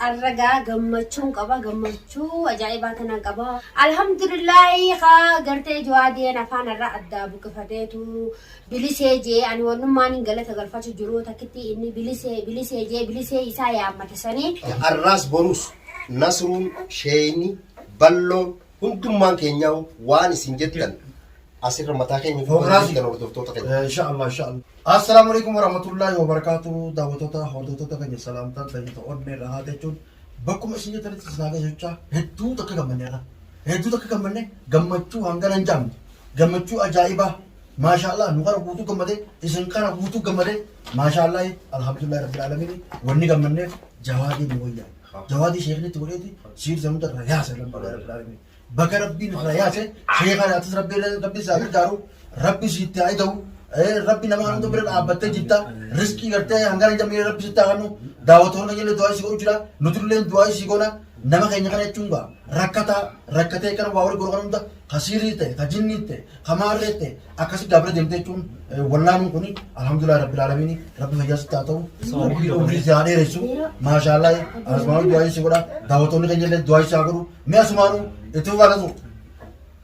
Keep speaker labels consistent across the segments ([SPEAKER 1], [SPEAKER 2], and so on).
[SPEAKER 1] الرجاء قمتشون قبا قمتشو أجايباتنا قبا الحمد لله خا قرتي جوادي أنا فانا الرأد بكفتيتو بليسيجي أنا ونماني قلت غرفات جروتا كتي إني بليسيجي إسايا عم تساني
[SPEAKER 2] الراس بروس نصر شيني بلون كنتم ما كينياو واني سنجتن أصير متاكين
[SPEAKER 3] إن شاء الله السلام عليكم ورحمة الله وبركاته دعوتنا حضرتنا كن سلامتا تجي تقولنا لها تجون بكم إسنجت ترى تسناقة جوجا هدو تك كمنة جمّتشو هنگان أنجام جمّتشو أجايبه ما شاء الله نقرأ بوتو كمده إسنكارا بوتو كمده ما شاء الله الحمد لله رب العالمين وني كمنة جوادي نويا جوادي شيخني تقولي سير زمن الرياس رب العالمين بكر ربي الرياس شيخ أنا أتس ربي سابر دارو ربي سيت عيدو ربي نما كانوا تبرد أبتة جدا رزقي करते हैं हंगारे जब मेरे रब सिता करूँ दावत होने के लिए दुआ सिखो चुरा नुतुल्लें दुआ सिखो ना नमा कहीं कहीं चुंगा रखते कर वावर गुरु करूँ तो खसीरी ते खजिन्नी ते खमार लेते आकाश डबरे देते चुन वल्लाह में कोनी अल्हम्दुलिल्लाह रब्बिल आलमीन रब भैया सिता तो उम्र ज़्यादा रहीसु माशाअल्लाह आसमान दुआ सिखो ना दावत होने के लिए दुआ सिखा करूँ मैं आसमानू इतना वाला तो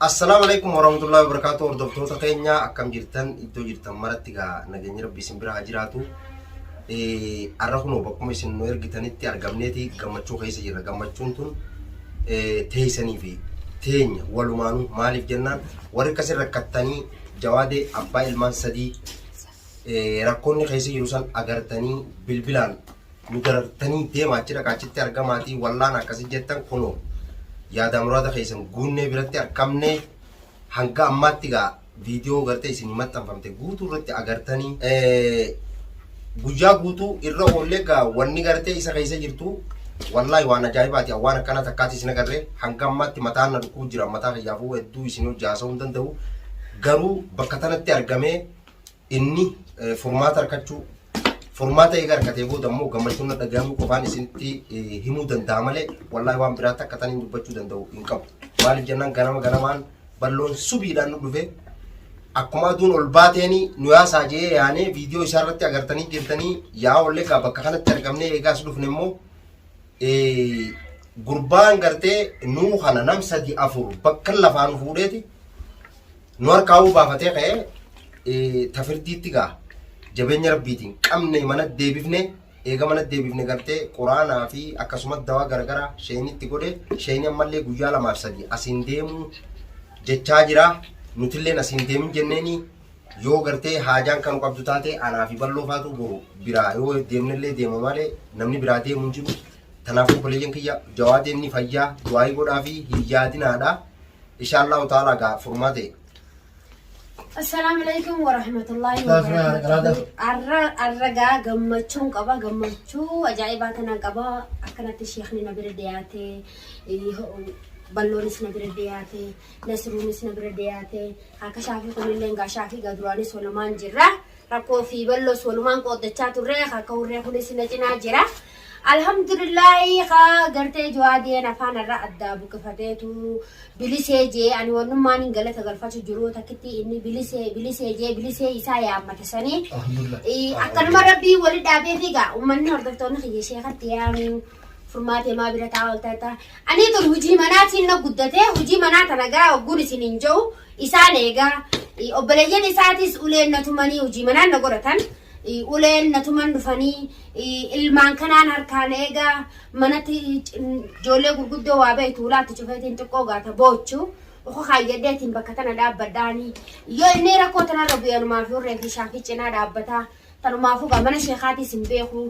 [SPEAKER 2] Assalamualaikum warahmatullahi wabarakatuh. Hordoftoota keenya akkam jirtan iddoo jirtan maratti gaa nageenyi rabbii isin bira haa jiraatu. Har'a kunoo bakkuma isin nu ergitanitti argamneeti gammachuu keessa jirra. Gammachuun tun teessanii fi teenya walumaanuu maaliif jennaan warri akkasii rakkattanii jawaadee abbaa ilmaan sadii rakkoonni keessa jiru san agartanii bilbilaan nu garartanii deemaa jira kaachitti argamaatii wallaan akkasii jettan kunoo yaada muraada keessan guunnee biratti argamne hanga ammaatti gaa viidiyoo gartee isin maxxanfamte guutuu irratti agartanii guyyaa guutuu irra oollee gaa wanni gartee isa keessa jirtu wallaahi waan ajaa'ibaati waan akkana takkaati isin agarree hanga ammaatti mataan na dhukkuu jira mataa kiyyaafuu hedduu isin hojjaasa'uu hin danda'u garuu bakka tanatti argamee inni furmaata harkachuu formaata eegaa argatee booda immoo gammachuun dhagahamuu qofaan isinitti himuu danda'a malee wallaahi waan biraatti akka taniin dubbachuu danda'u hin qabu. Maaliif jennaan ganamaan balloon subiidhaan nu dhufe akkuma aduun ol baateeni nu yaasaa jee yaanee viidiyoo isaa irratti agartanii jirtanii yaa ollee gaa bakka kanatti argamnee eegaas dhufne immoo gurbaan gartee nuu kana nam sadi afur bakka lafaan fuudheeti nu harkaa'uu baafatee ka'ee tafirdiitti gaa. Jabeenya rabbiitiin qabne mana deebifne eega mana deebifne gartee quraanaa fi akkasumas dawaa garagaraa sheenitti godhe sheeni ammallee guyyaa 2-3 asiin deemu jechaa jira nutilleen asiin deemin jenneeni yoo gartee haajaan kan qabdu taate anaa fi balloo faatu boru biraa yoo deemnellee deema malee namni biraa deemu hin jiru tanaafuu koleeyyan kiyya jawaadeen ni fayyaa du'aa godhaa fi hiyyaadinaadha inshaallahu ta'ala gaa furmaate.
[SPEAKER 1] السلام عليكم ورحمة الله وبركاته. الرجاء قمتشون قبا قمتشو أجايباتنا قبا أكنت الشيخني نبر دياتي بلونس نبر دياتي نسرونس نبر دياتي هكا شافي كل اللي نقا شافي قدراني سولمان جرا ركو في بلو سولمان قد تشاتو ريخ هكا وريخ نسنجنا جرا الحمد لله خا قرتي جوادي أنا فانا الرأد بكفتيتو بليسيجي أنا ونماني قلت غرفات جروتا كتي إني بليسيجي إسايا عم تساني
[SPEAKER 3] الحمد لله
[SPEAKER 1] أكل ما ربي ولد أبي فيقا ومن هردفتوني خي شيخة تيامين فرماتي ما بلا تعال تاتا أني تقول هجي مناتي إنه قدته هجي منات أنا قا وقولي سنين جو إساني قا أبليين إساتيس أولين نتماني هجي منات نقرتان أولين نتمان دفني ilmaan kanaan harkaan eegaa manatti ijoollee gurguddoo waa beektu ulaatti cufeetiin xiqqoo gaata boochuu uko kaayyadeetiin bakka tana dhaabbadhaanii yoo inni rakkoo tanarra bu'anumaaf yoo reefi shaafii cinaa dhaabbataa tanumaafu gaa mana sheekaatiis hin beeku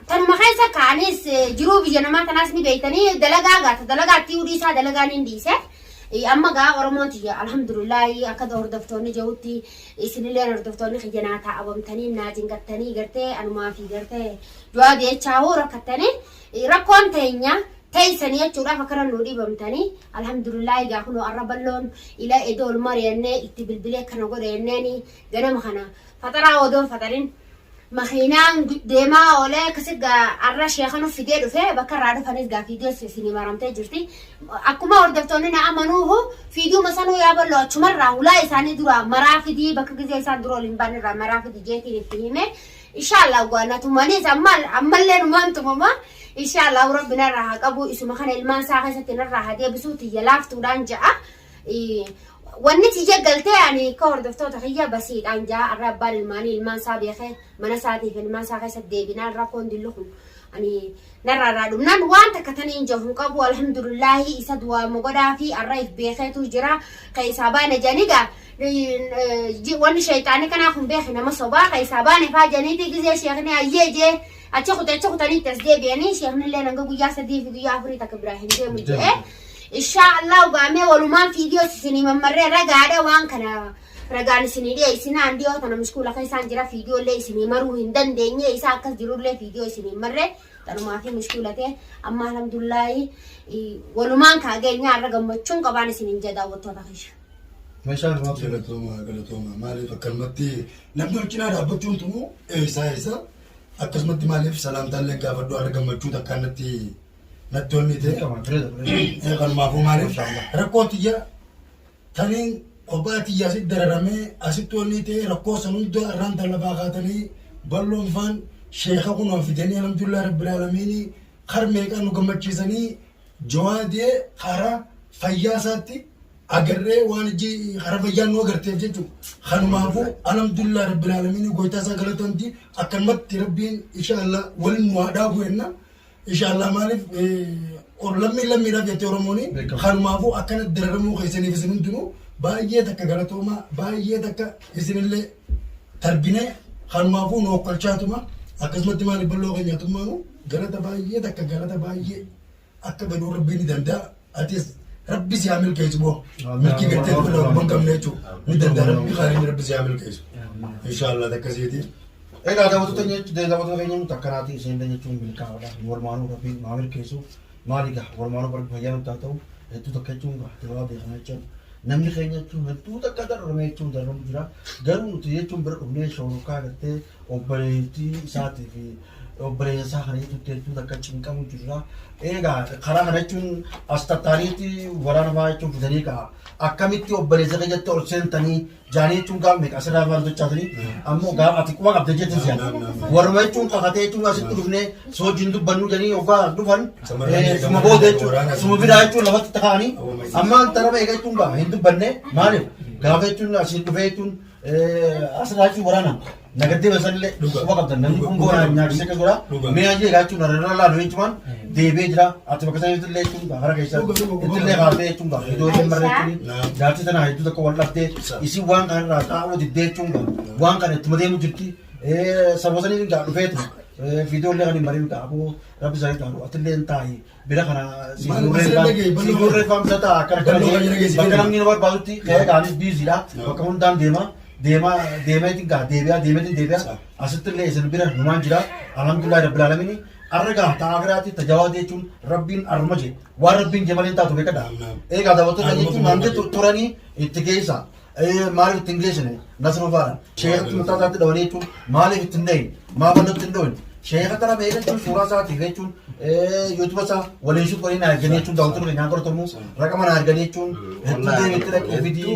[SPEAKER 1] tanuma keessa kaanis jiruu biyya namaa tanaas ni beektanii dalagaa gaata dalagaatti udii isaa dalagaan hin dhiise amma gaa oromooti alhamdulillahi akka hordoftoonni jawutti isinillee hordoftoonni xiyyanaa taa'abamtanii naajingattanii gartee anumaa fi gartee du'aa deechaa hoo rakkattanii rakkoon teenya teessanii jechuudhaaf akkana nu dhibamtanii alhamdulillahi gaa kunoo arra balloon ila edool mari'annee itti bilbilee kana godheenneen ganama kana fataraa odoon fatarin مخينان ديما ولا كسر عرش يا خنو فيديو دفع بكر عارف هنيس قا فيديو سينما رمتي جرتي أكما وردفتوني أمنوه فيديو مثلا يا بلو شمرة ولا إنسان درا مرافدي بكر جزء إنسان درا لين بان را مرافدي جيتي نفهمه إن شاء الله وانا تماني زمان عمل لنا ما أنتم ماما إن شاء الله وربنا راح أبو اسمه خان المان ساقي ستنا راح هدي بسوتي يلاف توران جاء والنتيجة قلت يعني كور دفتو تخيّة بسيط عن جاء الرب بالماني المان سابي خير من ساتي في المان ساقي سدي بنا الركون دلهم يعني نرى رادو نان وانت كتنين جفن قبو الحمد لله إسد ومقدا في الرئيف بيخيتو جرا كيسابان جانيقا وان شيطاني كان أخم بيخنا مصوبا كيسابان فاجانيتي كزي شيخني أيجي أتشوكو تاني تسدي بياني شيخني اللي ننقو يا سدي في يا فريتك إبراهيم جي مجي إن شاء الله وقامي ولمان فيديو سيني ممرر رقادة وان كان رجعني سني ليه سنة عندي أنا مشكلة كيسان جرا فيديو ليه سني مرو هندن دنيا إيسا كاس جرور ليه فيديو سني مرة ترى ما في مشكلة تيه أما الحمد لله ولمان كاجي رجع متشون كبان سني جدا وتوضحش
[SPEAKER 3] ما شاء الله
[SPEAKER 4] قلتوما مالي فكلمتي نبدو كنا رابطون تمو إيسا أكسمتي مالي في سلام تالي كافدو رجع متشون تكانتي نتوني تيه كان ما هو مالي ركوتي يا تاني قباتي ياسد دررمي أسيتوني تيه ركوس نود ران تلباغاتني بلون فان شيخ كنا في دنيا الحمد لله رب العالمين خرمي كانوا قمتشيزني جوادي خرا فياساتي أجرّي وانجي خرا فيان نو قرتي جيتو خنمافو الحمد لله رب العالمين قويتا ساقلتنتي أكلمت ربين إن شاء الله والموادا بوينا إن شاء الله مالف لمي رفيتي رموني خنمافو أكنت دررمو خيساني في سنين دنو باية دكا غلطوما باية دكا إذن اللي تربينه خنمافو نوكل شاتوما أكسمت مالي بلوغي نياتوما غلطة باية دكا غلطة باية أكا بدو ربيني دندا أتيس ربي سيعمل كيسبو ملكي قلتين في الأربان كم نيتو ندندا ربي خارج ربي سيعمل كيسو إن شاء الله دكا سيدي
[SPEAKER 3] إذا دعوتو تنيا دعوتو تنيا متكراتي سيندني تون بالكا ولا ورمانو ربي معامل كيسو مالك ورمانو برك بيان تاتو itu terkecung lah terlalu banyak namni kayaknya cuma itu tak kadar ramai cuma dalam jura garu tu ye cuma berumnya shoruka kate operasi saat ini operasi sahari itu tak kecing kamu jura ga karena ada cuma astatari itu warna warna cuma dari ka akamiti operasi kerja tu orang tani jani cuma kau mereka asal warna tu cakri ammo ga atikwa kap dejet sian warna cuma kate cuma asyik tu ne so jindu banu jani oga dufan semua bode semua bidai cuma lewat tekani amma antara mereka cuma hindu banne malu gawe cuma asyik gawe cuma asal aja warna nagati basalle waktu dan nanti kumpul nyak sekat gora meaje gacu narela lalu cuman debejra atau bakasan itu le cuma harga isa itu le kate cuma itu member itu gacu tanah itu tak kawal late isi uang kan rata awal di de cuma uang kan itu mending mujurti sabosan ini gacu itu video le kan marin ka aku rapi saya tahu atau le entai bila kana sigurre fam sata akar bakaran ini luar baluti kayak ganis busy lah bakaran dan dema itu gak debia asal le isan bira numan jira alhamdulillah rabbil alamin arga tagrati tajawadi chun rabbin armaje wa rabbin jamalin ta to bekada ega da wato tani tu mande turani itgeisa mali tinglish ne nasru bara sheikh mutata da wani tu mali tindai ma banu tindon sheikh tara mega chun sura sa tige chun youtube sa walin shu kori na gane chun da wato na kor tomu rakama na gane chun hetu de mitre ko video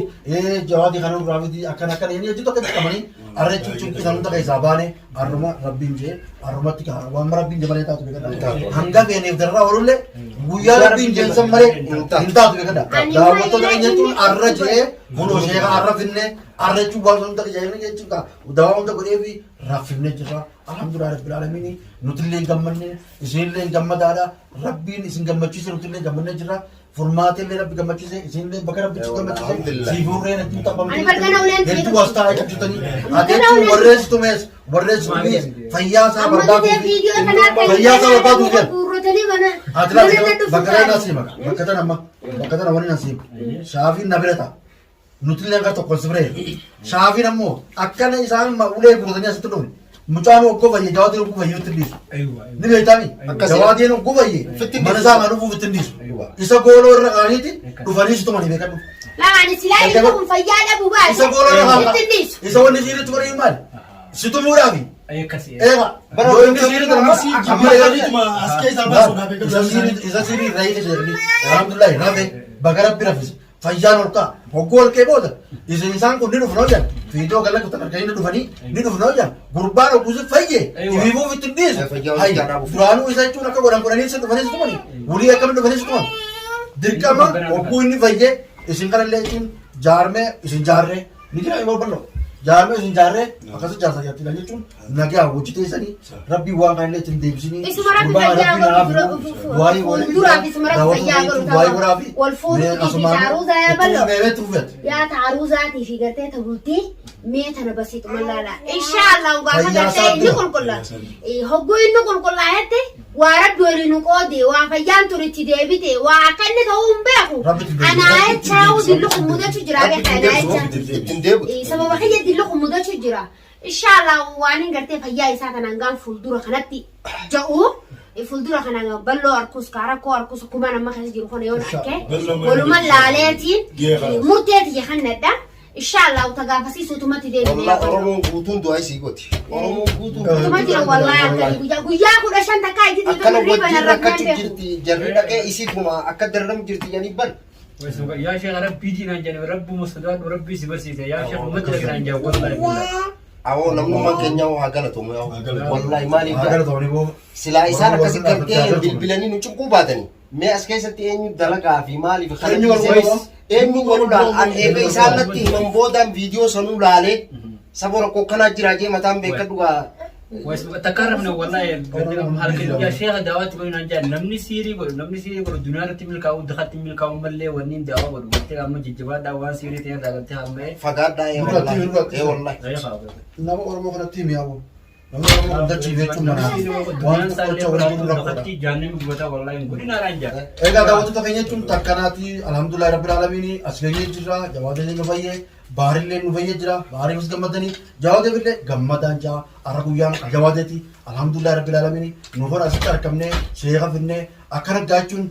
[SPEAKER 3] jawadi khanu ravidi akana akana yani jito ka kamani arre chun chun kisan ta kai sabane arma rabbin je arma tika wa rabbin je bale ta to bekada hanga be ne darra orulle guya rabbin je sammare inta to bekada da wato da nya chun arra je mono sheikh arra finne arre chu wal sun ta jayne je chuka dawa on ta godevi rafinne jira alhamdulillah rabbil alamin nutille gammanne isinle gammadada rabbin isin gammachise nutille gammanne jira formate le rabbi gammachise isinle bakara bichu gammachise sifure ne tuta
[SPEAKER 1] ani bargana ulen
[SPEAKER 4] itu wasta ay jutani ade tu warres bis fayyasa barbadu fayyasa barbadu je adla bakara nasib bakara wani nasib shafi nabirata nutille ka to konsbre shafi nammo akkana isan ma ule gurudani asitun mucano ko baye jawadi ko baye utindis ni gaitami jawadi no ko baye manasa manu fu utindis isa golo raganiti du fanis to mani bekadu
[SPEAKER 1] la ani silai ko fayyala buba
[SPEAKER 4] isa golo raga
[SPEAKER 1] utindis
[SPEAKER 4] isa woni jiri to mari mal situ murabi ega bara woni jiri to masi amma yadi tuma aske isa basu na bekadu isa siri rai ke jeri alhamdulillah rabe bagara birafis
[SPEAKER 3] fayyaan ol ka'a. Hoggoo ol kee booda isaan kun ni dhufu noo jedhan fiidoo gala kutan arganii ni dhufanii ni dhufu noo jedhan gurbaan hogguusi fayyee ibiifuuf ittiin dhiisu. Duraanuu isa jechuun akka godhanii isa dhufanii si tumani wulii akkamiin dhufanii si tuman dirqama hogguu inni fayyee isin kanallee jechuun jaarmee isin jaarree ni jira yoo bal'oo. Jaarmee isin jaarree akkasii jaarsa jaattila jechuun nagaa hojii teessanii rabbii waan kanallee ittiin deebisanii.
[SPEAKER 1] Isuma rabbi fayyaa godhu fuulduraaf isuma rabbi fayyaa godhu wal fuudhuutii fi taaruzaa yaa bal'oo yaa taaruzaatii fi gartee tabultii mee tana basiitu mallaala. Inshaallah gaafa gartee inni qulqullaa hogguu inni qulqullaa'etti waa rabbi waliin nu qoode waa fayyaan turitti deebite waa akka inni ta'uu hin beeku. Anaa jechaa dillu mudachuu jira beekaa anaa jechaa sababa kiyya dillu mudachuu jira. Inshaallah waan hin gartee fayyaa isaa kanaan gaan fuuldura kanatti ja'u fuuldura kanaan bal'oo harkus kaarakoo harkus kuma nama keessa jiru kana yoo dhaqqee walumaa laaleetiin murteetii kannadha. Inshaallah utagaafasiisuutumatti deemnee.
[SPEAKER 2] Wallah Oromoon guutuun du'aa isii gooti. Oromoon guutuun
[SPEAKER 1] du'aa jira wallahi akkanii guyyaa 15 takkaa itti
[SPEAKER 2] akkana wajjin rakkachuu jirti jarri dhaqee isiituma akka darram jirti jedhanii bal.
[SPEAKER 5] يا شيخ ربي دينا جانب رب مصدق وربي سبسيته يا شيخ مدرك عن جاب والله
[SPEAKER 2] أو نمو ما كنا وهاجرتهم والله مالي سلا إسارة كسكرتين بالبلاني نشوفوا بعدني ما أسكت ستين دلقا في مالي في خليج الويس إني ولا أن إيه إسارة تين من بودام فيديو سنو لالي سبورة كوكنا جراجي متام بكتوا
[SPEAKER 5] تكرمنا والله يا شيخ دعوات بينا جان نمني سيري برو دنيا رتمي كاو دخلت مي كاو ملي ونين دعوة برو بتيجي أما جيجوا دعوة سيري تيجي دعوة هم
[SPEAKER 2] فقط داي والله
[SPEAKER 3] نما أورمو كنا تيم يا أبو نما أورمو كنا تيم يا تومنا
[SPEAKER 5] وان سالي دخلت جاني بقولها والله يقولي نارنجا
[SPEAKER 3] إذا دعوة تكيني توم تكناتي الحمد لله رب العالمين أسلمي جرا جواد اللي نفيه baharillee nu fayyee jira baharii mas gammadanii jawaadeefillee gammadaan jaa arraguyyaan jawaadeeti alhamdulillah rabbil alamin nu fara asitti argamnee sheeka finnee akkana gaachuun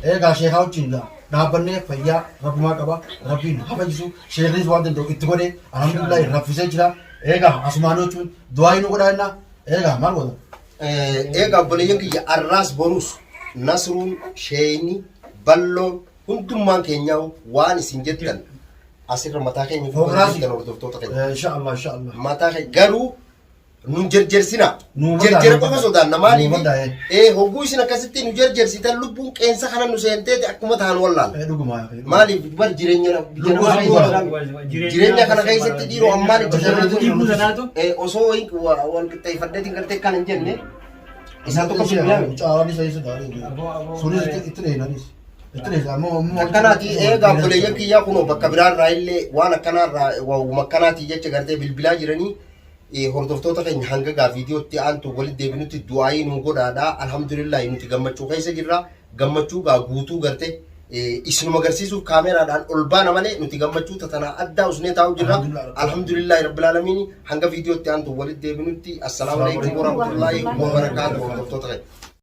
[SPEAKER 3] eegaa sheekaa wajjin dhaabbannee fayyaa rabbumaa qaba rabbiin hafajisu sheeknis waan danda'u itti godhe alhamdulillah raffisee jira eegaa asumaan jechuun du'aa nu godhaa eegaa maal godha.
[SPEAKER 2] Eegaa obboleeyyan kiyya arraas boruus nasruun sheeyni balloon hundummaan keenyaa waan isin jettan asirra mataa keenya
[SPEAKER 3] Foogaraasi.
[SPEAKER 2] kan hordoftoota keenya.
[SPEAKER 3] Inshaallah inshaallah.
[SPEAKER 2] Mataa keenya garuu nun jerjersina. Jerjera qofa sodaanna maaliif? Hogguu isin akkasitti nu jerjersitan lubbuun qeensa kana nu seenteeti akkuma ta'an wallaan.
[SPEAKER 3] Dhugumaa.
[SPEAKER 2] Maaliif bar jireenya kana keessatti dhiiroo ammaan itti
[SPEAKER 5] Ibu
[SPEAKER 2] osoo wal qixxeeffadheetiin galtee kan hin jenne isaan tokko bilbilaan.
[SPEAKER 3] Caalanii sayyisu gaarii. Sunis itti dheeranis.
[SPEAKER 2] Akkanaati eegaa obboleeyyan kiyyaa kunoo bakka biraarraa illee waan akkanaarraa waa'uma akkanaati jecha gartee bilbilaa jiranii hordoftoota keenya hanga gaa viidiyootti aantu walitti deebinutti du'aayii nu godhaadhaa alhamdulillah nuti gammachuu keessa jirra gammachuu gaa guutuu gartee isinuma agarsiisuuf kaameraadhaan ol baana malee nuti gammachuu tatanaa addaa usnee taa'u jirra alhamdulillah rabbil aalamiin hanga viidiyootti aantu walitti deebinutti assalaamu alaykum warahmatullaahi wabarakaatuh hordoftoota keenya.